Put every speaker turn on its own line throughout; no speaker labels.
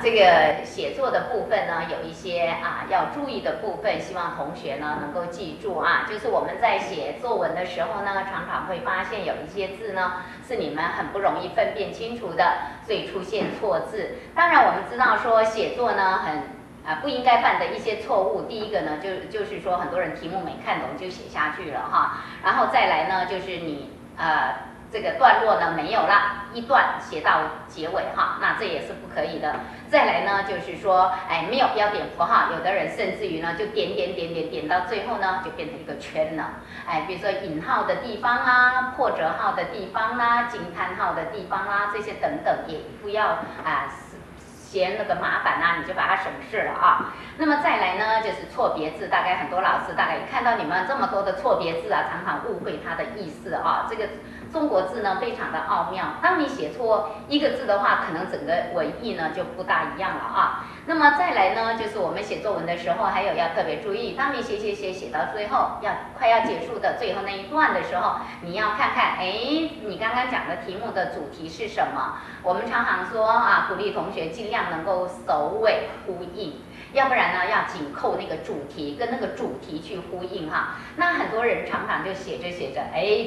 这个写作的部分呢，有一些要注意的部分，希望同学呢能够记住啊。就是我们在写作文的时候呢，常常会发现有一些字呢是你们很不容易分辨清楚的，所以出现错字。当然我们知道说写作呢不应该犯的一些错误。第一个呢，就是说很多人题目没看懂就写下去了哈，然后再来呢，就是你这个段落呢没有了，一段写到结尾哈，那这也是不可以的。再来呢，就是说，没有标点符号，有的人甚至于呢就点到最后呢就变成一个圈了。比如说引号的地方啦、破折号的地方啦、惊叹号的地方啦，这些等等也不要嫌那个麻烦啊，你就把它省事了啊。那么再来呢，就是错别字，大概很多老师大概看到你们这么多的错别字啊，常常误会它的意思啊。这个中国字呢非常的奥妙，当你写错一个字的话，可能整个文意呢就不大一样了啊。那么再来呢，就是我们写作文的时候，还有要特别注意，当你写到最后快要结束的最后那一段的时候，你要看看，你刚刚讲的题目的主题是什么？我们常常说鼓励同学尽量能够首尾呼应，要不然呢要紧扣那个主题，跟那个主题去呼应哈。那很多人常常就写着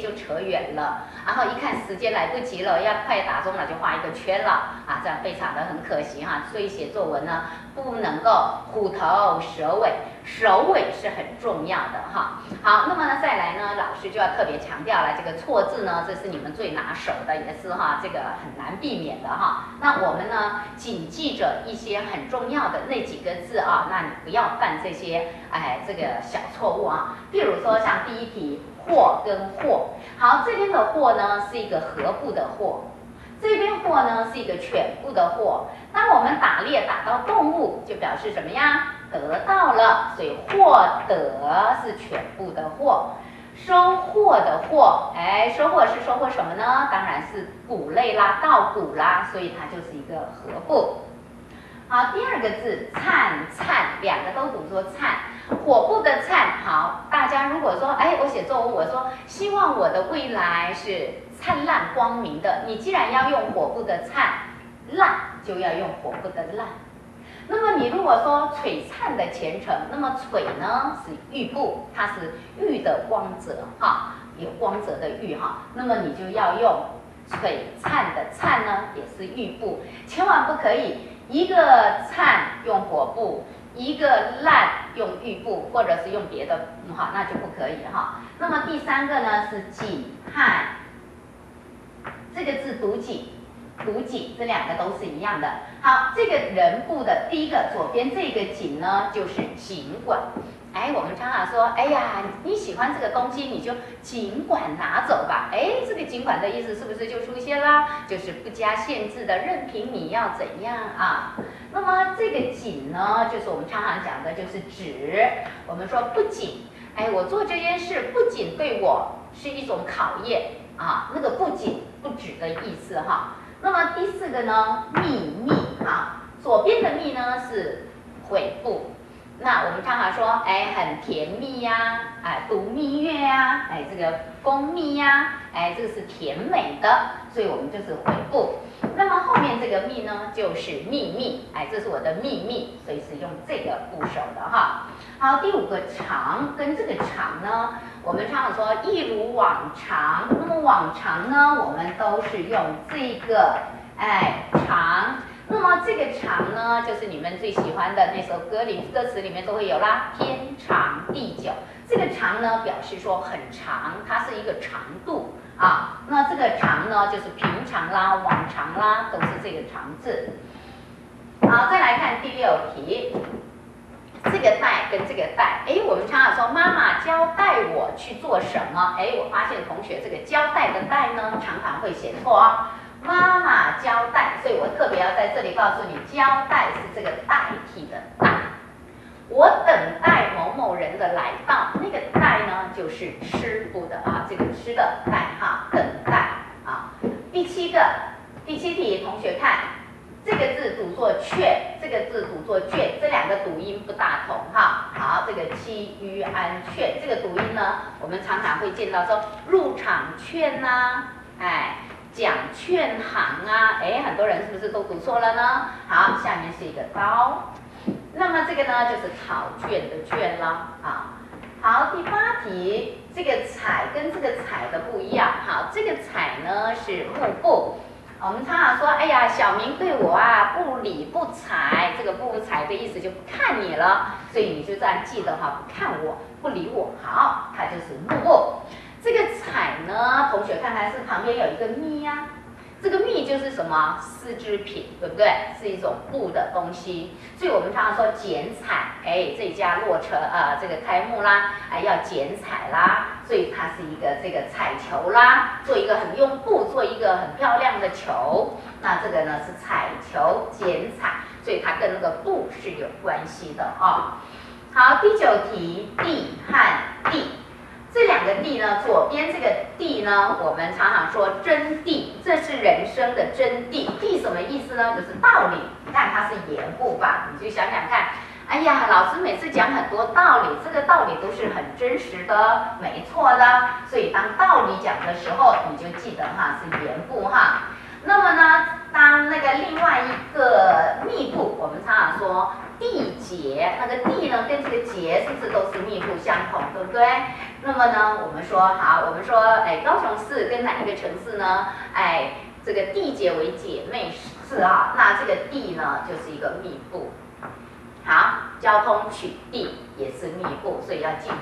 就扯远了，然后一看时间来不及了，要快打钟了，就画一个圈了这样非常的很可惜哈。所以写作文呢不能够虎头蛇尾，首尾是很重要的哈。好，那么呢再来呢，老师就要特别强调了，这个错字呢，这是你们最拿手的，也是这个很难避免的哈。那我们呢谨记着一些很重要的那几个字那你不要犯这些这个小错误啊。譬如说像第一题或跟或，好，这边的或呢是一个合部的或，这边或呢是一个全部的或。当我们打猎打到动物，就表示什么呀？得到了，所以获得是全部的获。收获的获，收获是收获什么呢？当然是谷类啦、稻谷啦，所以它就是一个合部。好，第二个字灿灿，两个都读作灿，火部的灿。好，大家如果说我写作文，我说希望我的未来是灿烂光明的，你既然要用火部的灿，烂就要用火部的烂。那么你如果说璀璨的前程，那么璀呢是玉部，它是玉的光泽有光泽的玉那么你就要用璀璨的璨呢也是玉部，千万不可以一个灿用火部，一个烂用玉部，或者是用别的那就不可以那么第三个呢是景汉，这个字读景。读景，这两个都是一样的。好，这个人部的第一个左边这个景呢，就是尽管。我们常常说，你喜欢这个东西，你就尽管拿走吧。这个尽管的意思是不是就出现啦？就是不加限制的，任凭你要怎样那么这个仅呢，就是我们常常讲的，就是指我们说不仅，我做这件事不仅对我是一种考验那个不仅不止的意思那么第四个呢，秘密左边的密呢是悔部，那我们常常说很甜蜜呀度蜜月呀这个蜂蜜呀这个是甜美的，所以我们就是悔部。那么后面这个密呢就是秘密，这是我的秘密，所以是用这个部首的好，第五个常，跟这个常呢我们常常说一如往常，那么往常呢我们都是用这个常。那么这个长呢，就是你们最喜欢的那首歌歌词里面都会有啦，天长地久。这个长呢，表示说很长，它是一个长度那这个长呢，就是平常啦、往常啦，都是这个长字。好，再来看第六题，这个代跟这个代，我们常常说妈妈交代我去做什么，我发现同学这个交代的代呢，常常会写错妈妈交代，所以我特别要在这里告诉你，交代是这个代替的代。我等待某某人的来到，那个待呢就是吃部的这个吃的待等待第七题，同学看这个字读作却，这个字读作卷，这两个读音不大同好，这个七于安劝，这个读音呢，我们常常会见到说入场券讲劝行啊，哎，很多人是不是都读错了呢？好，下面是一个刀，那么这个呢就是考卷的卷了啊。好，第8题，这个采跟这个采的不一样。好，这个采呢是目不。我们常常说，哎呀，小明对我啊不理不睬，这个不睬的意思就不看你了，所以你就这样记得哈，不看我，不理我。好，它就是目不。这个采呢，同学看看是旁边有一个密呀、这个密就是什么丝织品，对不对？是一种布的东西，所以我们常常说剪彩，哎，这家落车这个开幕啦，哎要剪彩啦，所以它是一个这个彩球啦，做一个很用布做一个很漂亮的球，那这个呢是彩球剪彩，所以它跟那个布是有关系的哦。好，第9题，地和地。这2个地呢，左边这个地呢，我们常常说真谛，这是人生的真谛。谛什么意思呢？就是道理。你看它是言部吧，你就想想看，哎呀，老师每次讲很多道理，这个道理都是很真实的，没错的。所以当道理讲的时候，你就记得哈是言部哈。那么呢，当那个另外一个密部，我们常常说缔结，那个缔呢跟这个结是不是都是密不相同，对不对？那么呢，我们说好，我们说，哎，高雄市跟哪一个城市呢？哎，这个缔结为姐妹市啊，那这个缔呢就是一个密部。好，交通取缔也是密部，所以要记住。